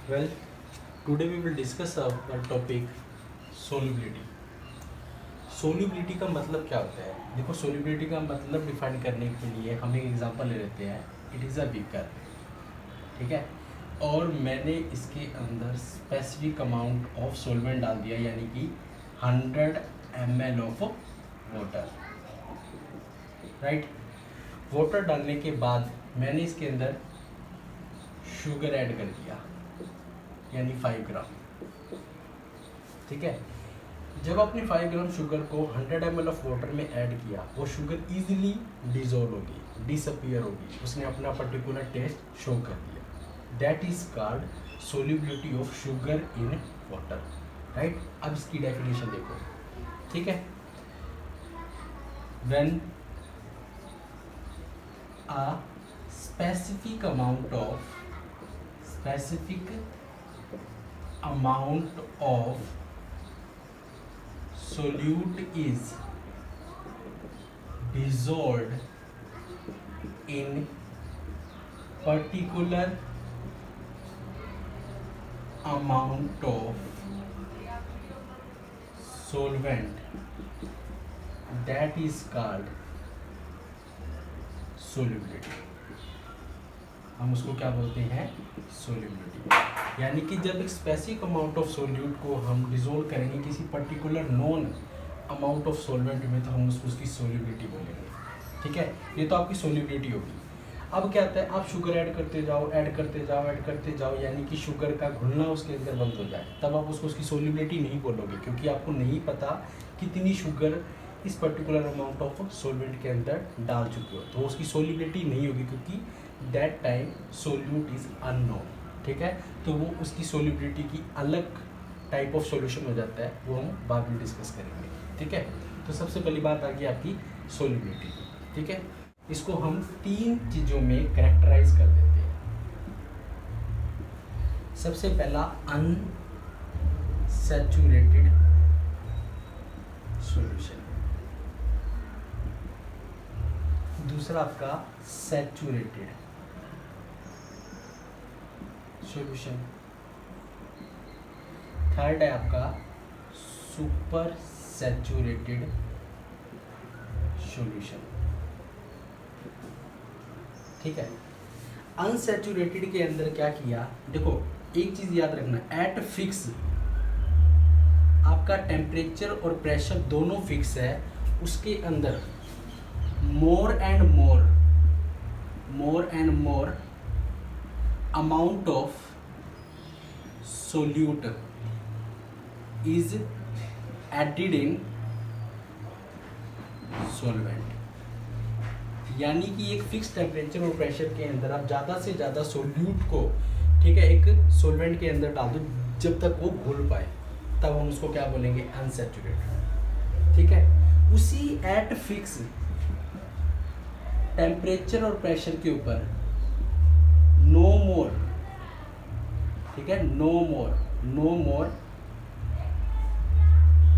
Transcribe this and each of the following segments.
Well, today we will discuss our topic solubility. Solubility का मतलब क्या होता है? देखो, सोल्यूबिलिटी का मतलब डिफाइन करने के लिए हम एक एग्जांपल ले लेते हैं. इट इज़ अ बीकर, ठीक है, और मैंने इसके अंदर स्पेसिफिक अमाउंट ऑफ सोलवेंट डाल दिया, यानी कि 100 ml of water, right. Water डालने के बाद मैंने इसके अंदर शुगर ऐड कर दिया, यानी 5 ग्राम, ठीक है. जब आपने 5 ग्राम शुगर को 100 ml ऑफ वाटर में ऐड किया, वो शुगर इजीली डिजोल्व होगी, डिसअपियर होगी, उसने अपना पर्टिकुलर टेस्ट शो कर दिया. That is called solubility of sugar in water, right. अब इसकी डेफिनेशन देखो, ठीक है. When a specific amount of solute is dissolved in particular amount of solvent, that is called solubility. हम उसको क्या बोलते हैं? सोल्यूबिलिटी. यानी कि जब एक स्पेसिफिक अमाउंट ऑफ सोल्यूट को हम डिजोल्व करेंगे किसी particular non amount of solvent में, तो हम उसकी सोल्यूबिलिटी बोलेंगे, ठीक है. ये तो आपकी सोल्यूबिलिटी होगी. अब क्या होता है, आप शुगर ऐड करते जाओ, यानी कि शुगर का घुलना उसके अंदर बंद हो जाए, तब आप उसकी सोल्यूबिलिटी नहीं बोलोगे, क्योंकि आपको नहीं पता कितनी शुगर इस पर्टिकुलर अमाउंट ऑफ सोलवेंट के अंदर डाल चुके हो, तो उसकी सोल्यूबिलिटी नहीं होगी, क्योंकि that time solute is unknown, ठीक है. तो वो उसकी सोल्यूबिलिटी की अलग टाइप ऑफ सॉल्यूशन हो जाता है, वो हम बाद में डिस्कस करेंगे, ठीक है. तो सबसे पहली बात आ गई आपकी सोल्यूबिलिटी, ठीक है. इसको हम 3 चीज़ों में कैरेक्टराइज कर देते हैं. सबसे पहला अनसैचुरेटेड सॉल्यूशन, दूसरा आपका सैचुरेटेड सॉल्यूशन, थर्ड है आपका सुपर सैचुरेटेड सॉल्यूशन, ठीक है. अनसैचुरेटेड के अंदर क्या किया, देखो एक चीज याद रखना, एट फिक्स आपका टेम्परेचर और प्रेशर दोनों फिक्स है, उसके अंदर more and more amount of solute is added in solvent. यानी कि एक फिक्स टेम्परेचर और प्रेशर के अंदर आप ज़्यादा से ज़्यादा सोल्यूट को, ठीक है, एक सॉल्वेंट के अंदर डाल दो जब तक वो घुल पाए, तब हम उसको क्या बोलेंगे? अनसैचुरेटेड, ठीक है. उसी एट फिक्स टेम्परेचर और प्रेशर के ऊपर नो मोर, ठीक है, no more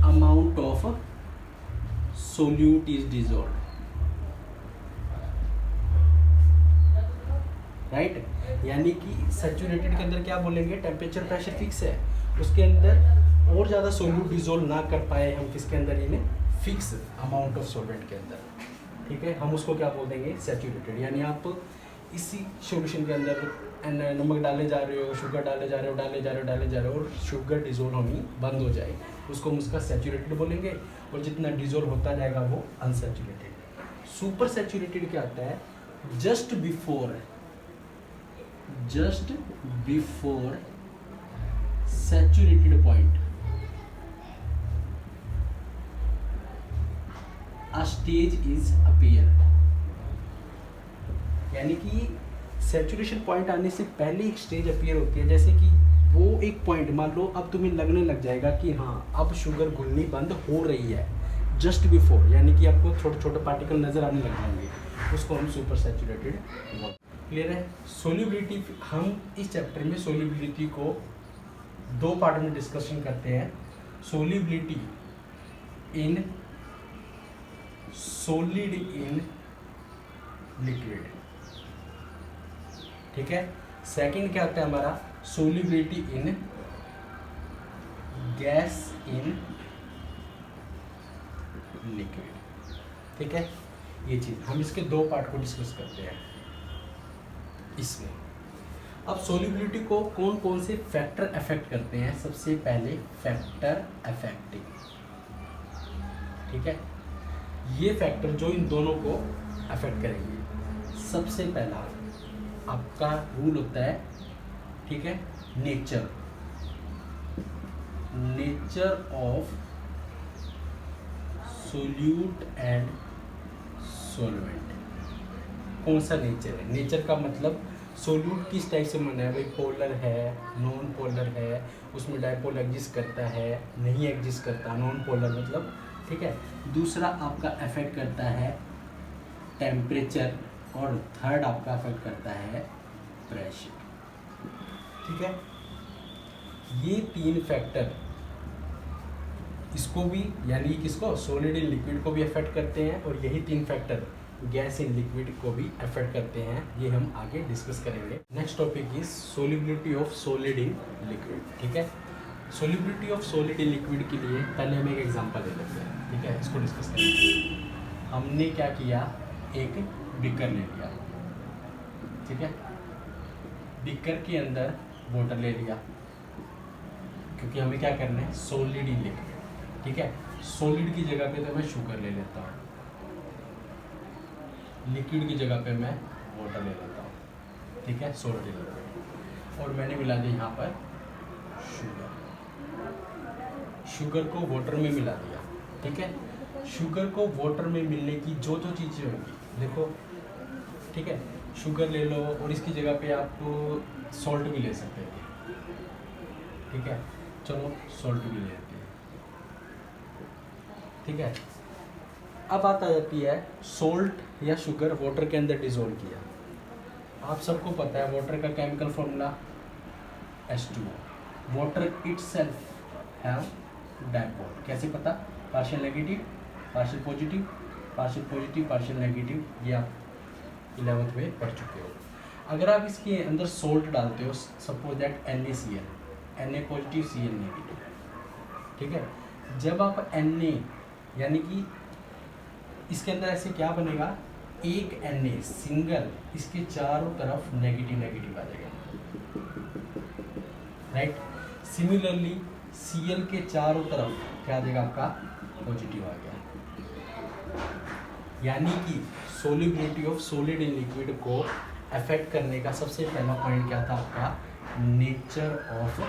amount of solute is dissolve, right. यानी कि सैचुरेटेड के अंदर क्या बोलेंगे, टेम्परेचर प्रेशर फिक्स है, उसके अंदर और ज़्यादा सोल्यूट डिजोल्व ना कर पाए हम किसके अंदर, इन्हें फिक्स अमाउंट ऑफ सॉल्वेंट के अंदर, ठीक है, हम उसको क्या बोल देंगे? सैचुरेटेड. यानी आप इसी सॉल्यूशन के अंदर नमक डाले जा रहे हो, शुगर डाले जा रहे हो और शुगर डिजोल्व होनी बंद हो जाए, उसको हम उसका सैचुरेटेड बोलेंगे, और जितना डिजोल्व होता जाएगा वो अनसैचुरेटेड. सुपर सैचुरेटेड क्या आता है? Just before saturated point a stage is appear. यानी कि सैचुरेशन पॉइंट आने से पहले एक स्टेज अपीयर होती है, जैसे कि वो एक पॉइंट, मान लो अब तुम्हें लगने लग जाएगा कि हाँ अब शुगर घुलनी बंद हो रही है, जस्ट बिफोर, यानी कि आपको छोटे छोटे पार्टिकल नजर आने लग जाएंगे, उसको हम सुपर सैचुरेटेड बोलते हैं. क्लियर है? सोल्यूबिलिटी, हम इस चैप्टर में सोल्यूबिलिटी को 2 पार्ट में डिस्कशन करते हैं. Solubility in solid in liquid, ठीक है. सेकंड क्या होता है हमारा? Solubility in gas in liquid. ठीक है, ये चीज़ हम इसके दो पार्ट को डिस्कस करते हैं इसमें। अब सोल्यूबिलिटी को कौन कौन से फैक्टर अफेक्ट करते हैं? सबसे पहले फैक्टर अफेक्टिंग, ठीक है, ये फैक्टर जो इन दोनों को अफेक्ट करेंगे। सबसे पहला आपका रूल होता है, ठीक है, nature of solute and solvent. कौन सा नेचर है? नेचर का मतलब सोल्यूट किस टाइप से बना है भाई, पोलर है, नॉन पोलर है, उसमें डायपोल एग्जिस्ट करता है, नहीं एग्जिस्ट करता, नॉन पोलर मतलब, ठीक है। दूसरा आपका अफेक्ट करता है टेम्परेचर, और थर्ड आपका अफेक्ट करता है प्रेशर, ठीक है। ये तीन फैक्टर इसको भी, यानी किसको, सॉलिड इन लिक्विड को भी अफेक्ट करते हैं, और यही तीन फैक्टर गैस इन लिक्विड को भी अफेक्ट करते हैं। ये हम आगे डिस्कस करेंगे। Next topic is solubility of solid in liquid, ठीक है। Solubility of solid in liquid के लिए पहले हम एक एग्जांपल ले लेते हैं, ठीक है, इसको डिस्कस करेंगे। हमने क्या किया, एक बीकर ले लिया, ठीक है, बीकर के अंदर वाटर ले लिया, क्योंकि हमें क्या करना है, सॉलिड इन लिक्विड, ठीक है। सॉलिड की जगह पे तो मैं शुगर ले लेता हूँ, लिक्विड की जगह पे मैं वाटर ले लेता हूँ, ठीक है, सॉल्ट ले लेता हूँ, और मैंने मिला दिया यहाँ पर शुगर को वाटर में मिला दिया, ठीक है। शुगर को वाटर में मिलने की जो जो चीज़ें होंगी, देखो, ठीक है, शुगर ले लो और इसकी जगह पे आप सॉल्ट भी ले सकते हैं, ठीक है, चलो सॉल्ट भी ले लेते हैं, ठीक है। अब बात आ जाती है सॉल्ट या शुगर वाटर के अंदर डिज़ोल्व किया। आप सबको पता है वाटर का chemical formula H2O। Water itself have dipole, कैसे पता, partial negative, partial positive, partial positive, partial negative, ये आप 11th में पढ़ चुके हो। अगर आप इसके अंदर सॉल्ट डालते हो, suppose that NaCl, Na positive Cl negative, ठीक है, जब आप Na यानी कि इसके अंदर ऐसे क्या बनेगा, एक Na सिंगल, इसके चारों तरफ नेगेटिव नेगेटिव आ जाएगा, राइट। सिमिलरली Cl के चारों तरफ क्या आ जाएगा, आपका पॉजिटिव आ गया। यानी कि solubility of solid in liquid को अफेक्ट करने का सबसे पहला पॉइंट क्या था आपका, nature of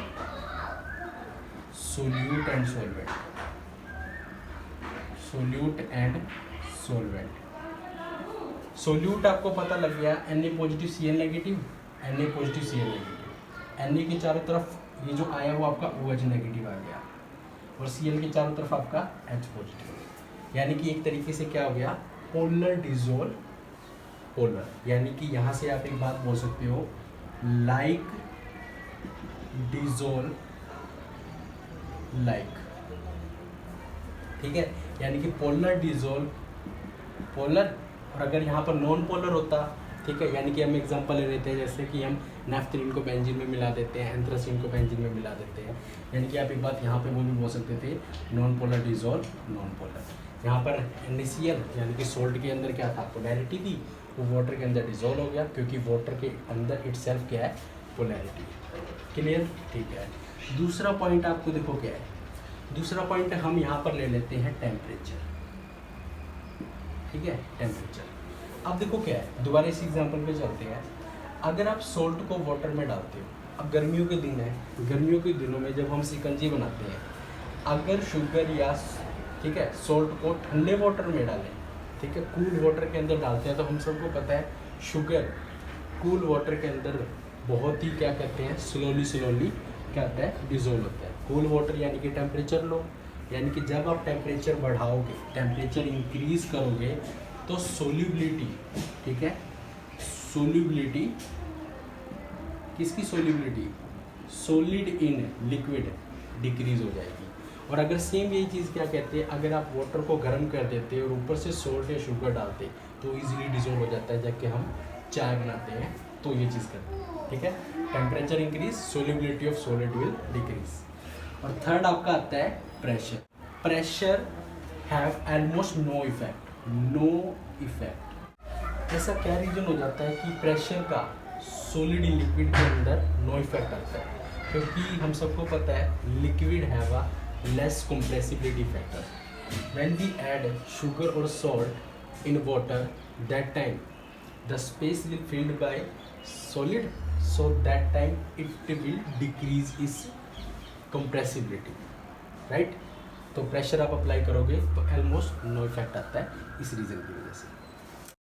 solute and solvent, solute and solvent. Solute आपको पता लग गया, Na positive Cl negative, Na positive Cl negative, Na के चारों तरफ ये जो आया वो आपका OH नेगेटिव आ गया, और Cl के चारों तरफ आपका H पॉजिटिव, यानी कि एक तरीके से क्या हो गया, पोलर डिजोल्व पोलर। यानी कि यहाँ से आप एक बात बोल सकते हो, लाइक डिजोल्व लाइक, ठीक है, यानी कि पोलर डिजोल्व पोलर। और अगर यहाँ पर नॉन पोलर होता, ठीक है, यानी कि हम एग्जांपल ले लेते हैं, जैसे कि हम नेफ्थलीन को बेंजीन में मिला देते हैं, एंथ्रासीन को बेंजीन में मिला देते हैं, यानी कि आप एक बात यहाँ पे वो भी बोल सकते थे, non polar dissolve non polar. यहाँ पर NaCl यानी कि सोल्ट के अंदर क्या था, पोलैरिटी थी, वो वाटर के अंदर डिजोल्व हो गया, क्योंकि वाटर के अंदर इटसेल्फ क्या है, पोलैरिटी। क्लियर, ठीक है। दूसरा पॉइंट आपको देखो क्या है, दूसरा पॉइंट हम यहाँ पर ले लेते हैं टेम्परेचर, ठीक है, टेम्परेचर। अब देखो क्या है, दोबारा इस एग्जांपल पे चलते हैं। अगर आप सोल्ट को वाटर में डालते हो, अब गर्मियों के दिन है, गर्मियों के दिनों में जब हम शिकंजी बनाते हैं, अगर शुगर या, ठीक है, सोल्ट को ठंडे वाटर में डालें, ठीक है, कूल वाटर के अंदर डालते हैं, तो हम सबको पता है शुगर कूल वाटर के अंदर बहुत ही क्या कहते हैं, स्लोली क्या होता है, डिजोल्व होता है। कूल वाटर यानी कि टेम्परेचर लो, यानी कि जब आप टेम्परेचर बढ़ाओगे, टेम्परेचर इंक्रीज करोगे, तो सोल्यूबिलिटी, ठीक है, सोल्यूबिलिटी किसकी, solubility solid in liquid decrease हो जाएगी। और अगर सेम यही चीज़ क्या कहते हैं, अगर आप वाटर को गर्म कर देते और ऊपर से सोल्ट या शुगर डालते तो इजीली डिजोल्व हो जाता है। जबकि हम चाय बनाते हैं तो ये चीज़ करते हैं, ठीक है। Temperature increase, solubility of solid will decrease. और थर्ड आपका आता है pressure. Pressure have almost no effect, no effect. ऐसा क्या रीजन हो जाता है कि प्रेशर का सॉलिड इन लिक्विड के अंदर नो इफेक्ट आता है? क्योंकि हम सबको पता है liquid have a less compressibility factor. When we add sugar or salt in water, that time the space will filled by solid, so that time it will decrease its compressibility, right? तो pressure आप apply करोगे तो almost no effect आता है इस reason की वजह से।